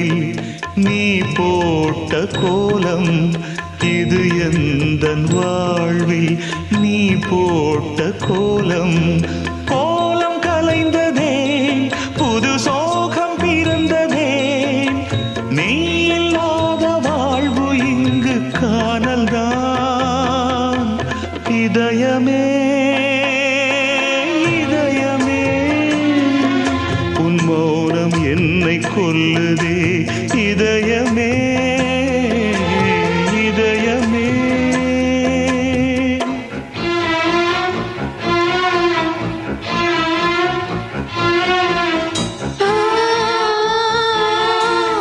வாழ்வில் நீ போட்ட கோலம் இது எந்தன் வாழ்வில் நீ போட்ட கோலம் கோலம் கலைந்ததே புது சோகம் பிறந்ததே நீ இல்லாத வாழ்வு இங்கு காணல்தான் இதயமே இதயமே உன் மௌனம் என்னை கொல்லுதே இதயமே